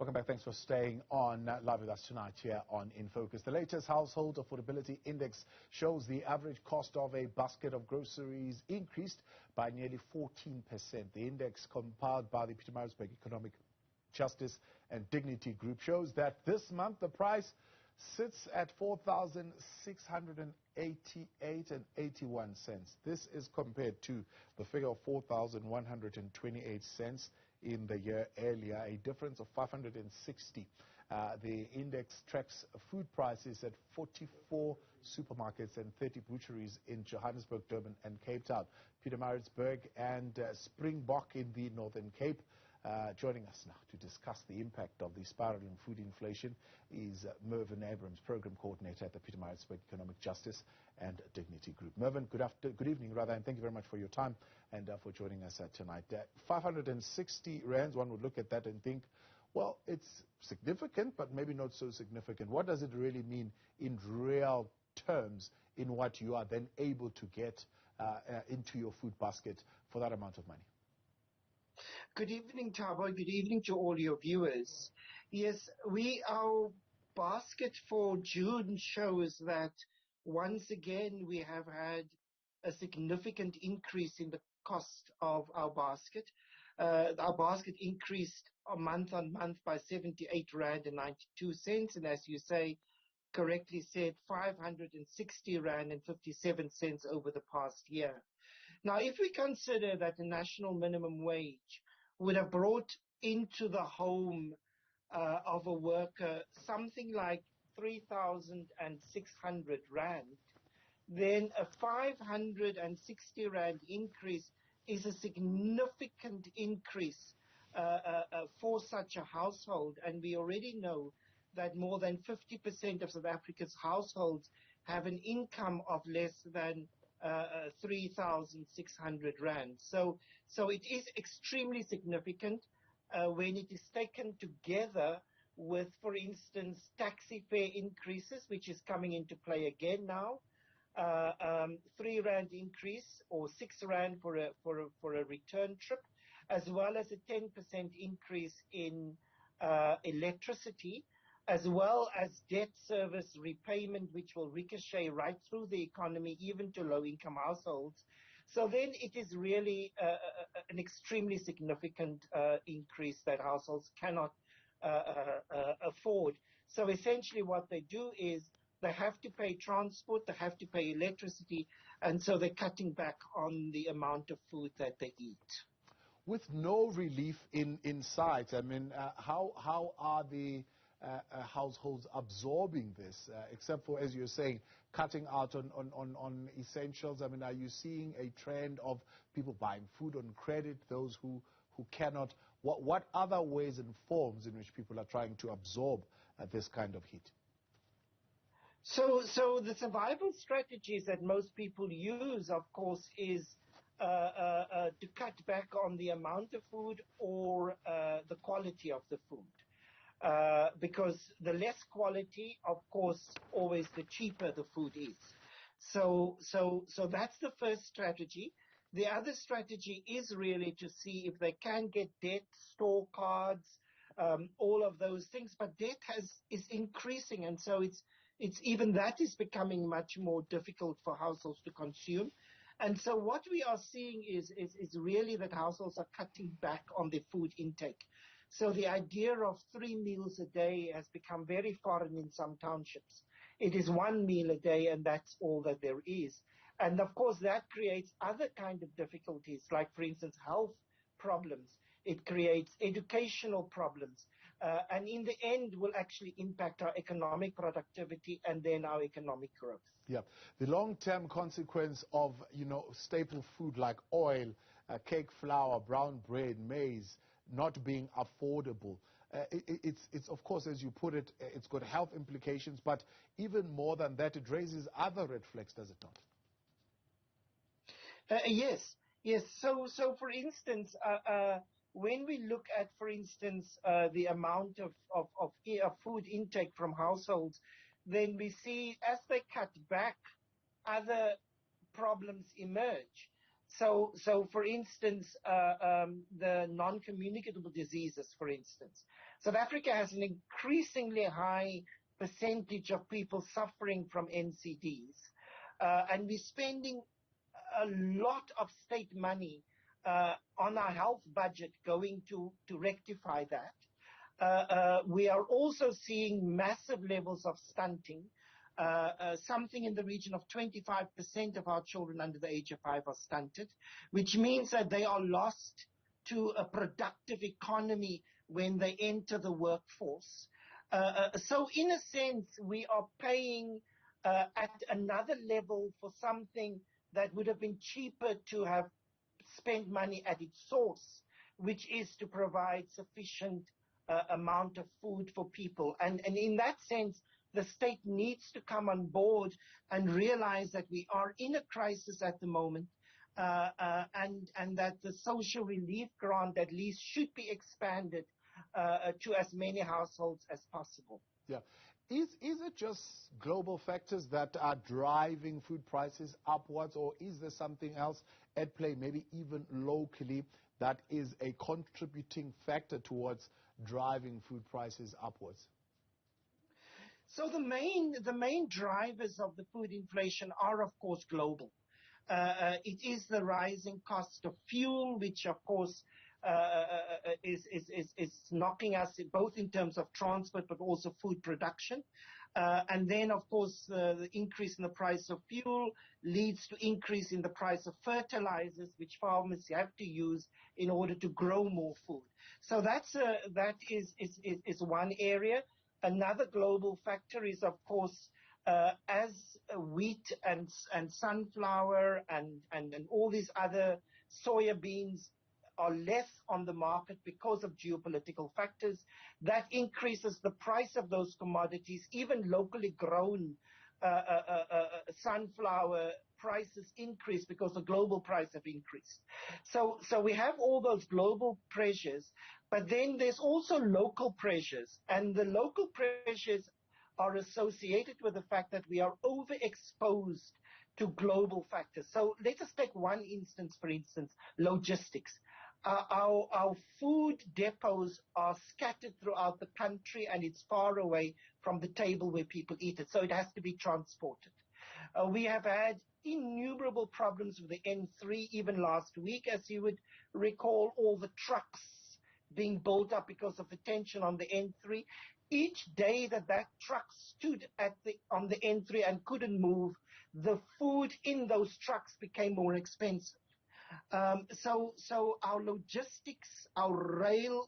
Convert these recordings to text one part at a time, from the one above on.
Welcome back. Thanks for staying on live with us tonight here on In Focus. The latest Household Affordability Index shows the average cost of a basket of groceries increased by nearly 14%. The index, compiled by the Pietermaritzburg Economic Justice and Dignity Group, shows that this month the price sits at 4,688 and 81 cents. This is compared to the figure of 4,128 cents in the year earlier, a difference of 560. The index tracks food prices at 44 supermarkets and 30 butcheries in Johannesburg, Durban and Cape Town. Pietermaritzburg and Springbok in the Northern Cape. Joining us now to discuss the impact of the spiraling food inflation is Mervyn, Program Coordinator at the Pietermaritzburg Economic Justice and Dignity Group. Mervyn, good evening, and thank you very much for your time and for joining us tonight. 560 rands, one would look at that and think, well, it's significant, but maybe not so significant. What does it really mean in real terms in what you are then able to get into your food basket for that amount of money? Good evening, Thabo. Good evening to all your viewers. Yes, our basket for June shows that once again we have had a significant increase in the cost of our basket. Our basket increased month on month by 78 rand and 92 cents, and as you correctly said, 560 rand and 57 cents over the past year. Now, if we consider that the national minimum wage would have brought into the home of a worker something like 3,600 rand, then a 560 rand increase is a significant increase for such a household. And we already know that more than 50% of South Africa's households have an income of less than 3,600 rand. So it is extremely significant when it is taken together with, for instance, taxi fare increases, which is coming into play again now. 3 rand increase or 6 rand for a return trip, as well as a 10% increase in electricity, as well as debt service repayment, which will ricochet right through the economy, even to low-income households. So then it is really an extremely significant increase that households cannot afford. So essentially what they do is they have to pay transport, they have to pay electricity, and so they're cutting back on the amount of food that they eat. With no relief in sight, I mean, how are the households absorbing this, except for, as you're saying, cutting out on essentials? I mean, are you seeing a trend of people buying food on credit, those who cannot? What other ways and forms in which people are trying to absorb this kind of hit? So the survival strategies that most people use, of course, is to cut back on the amount of food or the quality of the food. Because the less quality, of course, always the cheaper the food is. So that's the first strategy. The other strategy is really to see if they can get debt, store cards, all of those things. But debt is increasing, and so it's even that is becoming much more difficult for households to consume. And so what we are seeing is really that households are cutting back on their food intake. So the idea of 3 meals a day has become very foreign in some townships. It is 1 meal a day, and that's all that there is. And of course, that creates other kind of difficulties, like, for instance, health problems. It creates educational problems. And in the end, will actually impact our economic productivity and then our economic growth. Yeah. The long-term consequence of, staple food like oil, cake flour, brown bread, maize, not being affordable. It's of course, as you put it, it's got health implications, but even more than that, it raises other red flags, does it not? Yes. So for instance, when we look at, for instance, the amount of food intake from households, then we see as they cut back, other problems emerge. So for instance, the non-communicable diseases, for instance. South Africa has an increasingly high percentage of people suffering from NCDs, and we're spending a lot of state money on our health budget going to rectify that. We are also seeing massive levels of stunting. Something in the region of 25% of our children under the age of 5 are stunted, which means that they are lost to a productive economy when they enter the workforce. So in a sense, we are paying at another level for something that would have been cheaper to have spent money at its source, which is to provide sufficient amount of food for people. And in that sense, the state needs to come on board and realize that we are in a crisis at the moment, and that the social relief grant at least should be expanded to as many households as possible. Yeah. Is it just global factors that are driving food prices upwards, or is there something else at play, maybe even locally, that is a contributing factor towards driving food prices upwards? So the main drivers of the food inflation are, of course, global. It is the rising cost of fuel, which, of course, is knocking us both in terms of transport but also food production. And then, of course, the increase in the price of fuel leads to increase in the price of fertilizers, which farmers have to use in order to grow more food. So that is one area. Another global factor is, of course, as wheat and sunflower and all these other soya beans are less on the market because of geopolitical factors, that increases the price of those commodities. Even locally grown sunflower prices increase because the global price have increased. So we have all those global pressures, but then there's also local pressures, and the local pressures are associated with the fact that we are overexposed to global factors. So let us take one instance, for instance, logistics. Our food depots are scattered throughout the country, and it's far away from the table where people eat it, so it has to be transported. We have had innumerable problems with the N3, even last week, as you would recall, all the trucks being built up because of the tension on the N3. Each day that truck stood on the N3 and couldn't move, the food in those trucks became more expensive. So our logistics, our road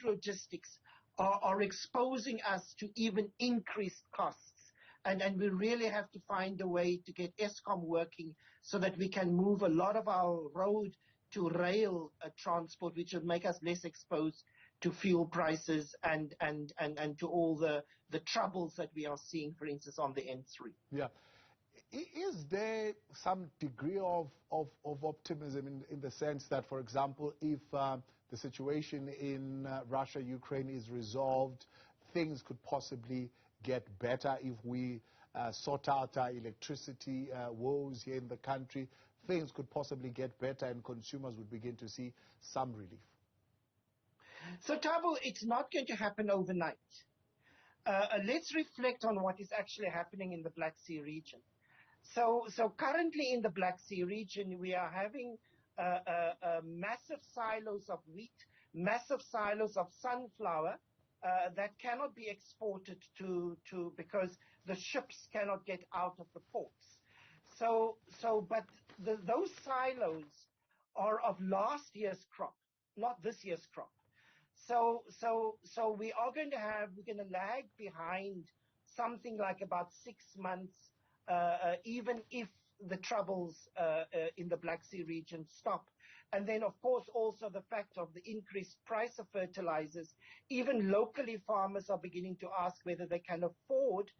logistics are exposing us to even increased costs. And we really have to find a way to get Eskom working so that we can move a lot of our road to rail transport, which would make us less exposed to fuel prices and to all the troubles that we are seeing, for instance, on the N3. Yeah. Is there some degree of optimism in the sense that, for example, if the situation in Russia, Ukraine is resolved, things could possibly get better if we sort out our electricity woes here in the country, things could possibly get better and consumers would begin to see some relief? So, Thabo, it's not going to happen overnight. Let's reflect on what is actually happening in the Black Sea region. So currently in the Black Sea region, we are having massive silos of wheat, massive silos of sunflower that cannot be exported to because the ships cannot get out of the ports. But those silos are of last year's crop, not this year's crop. So we're going to lag behind something like about 6 months, even if the troubles in the Black Sea region stop. And then, of course, also the fact of the increased price of fertilizers. Even locally, farmers are beginning to ask whether they can afford,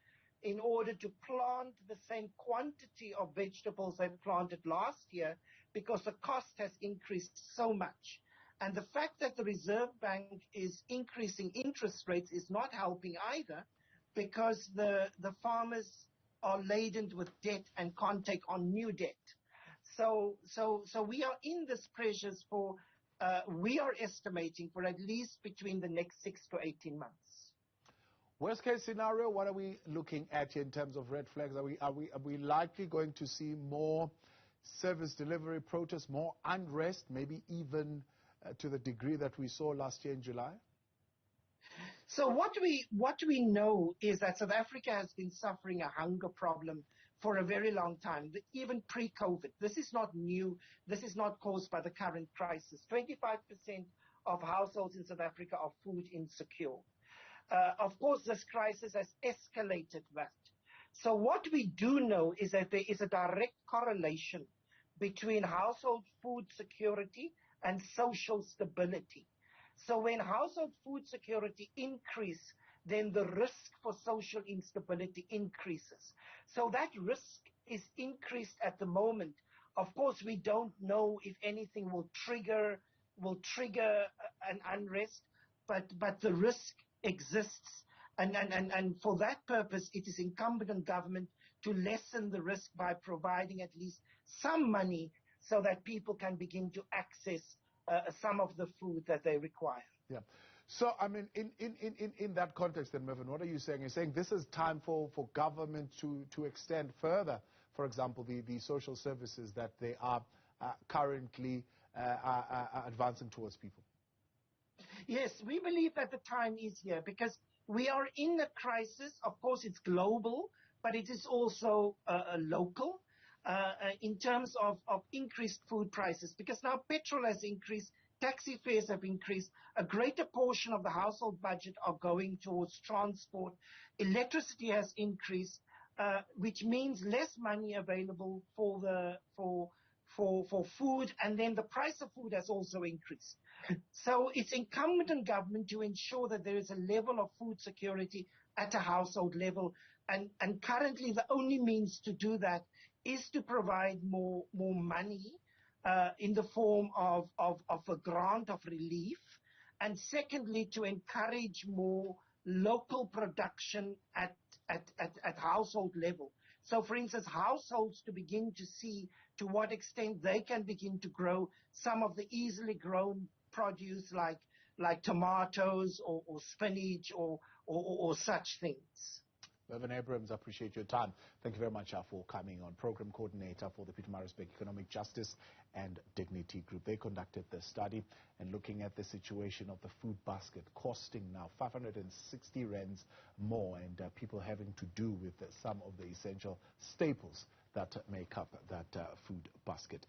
in order to plant the same quantity of vegetables they planted last year, because the cost has increased so much. And the fact that the Reserve Bank is increasing interest rates is not helping either, because the farmers are laden with debt and can't take on new debt. So we are in this pressures for we are estimating for at least between the next 6 to 18 months. Worst case scenario, what are we looking at here in terms of red flags? Are we likely going to see more service delivery protests, more unrest, maybe even to the degree that we saw last year in July? So what we know is that South Africa has been suffering a hunger problem for a very long time, even pre-COVID. This is not new. This is not caused by the current crisis. 25% of households in South Africa are food insecure. Of course, this crisis has escalated that. So what we do know is that there is a direct correlation between household food security and social stability. So when household food security increases, then the risk for social instability increases. So that risk is increased at the moment. Of course, we don't know if anything will trigger an unrest, but the risk exists. And for that purpose, it is incumbent on government to lessen the risk by providing at least some money so that people can begin to access some of the food that they require. Yeah. So, I mean, in that context then, Mervyn, what are you saying? You're saying this is time for government to extend further, for example, the social services that they are currently advancing towards people? Yes, we believe that the time is here because we are in a crisis. Of course, it's global, but it is also local in terms of increased food prices, because now petrol has increased, taxi fares have increased, a greater portion of the household budget are going towards transport, electricity has increased, which means less money available for food, and then the price of food has also increased. So it's incumbent on government to ensure that there is a level of food security at a household level, and currently the only means to do that is to provide more money in the form of a grant of relief, and secondly to encourage more local production at household level. So, for instance, households to begin to see to what extent they can begin to grow some of the easily grown produce like tomatoes or spinach or such things. Mervyn Abrams, I appreciate your time. Thank you very much for coming on. Program coordinator for the Pietermaritzburg Economic Justice and Dignity Group. They conducted the study and looking at the situation of the food basket, costing now 560 rands more, and people having to do with some of the essential staples that make up that food basket.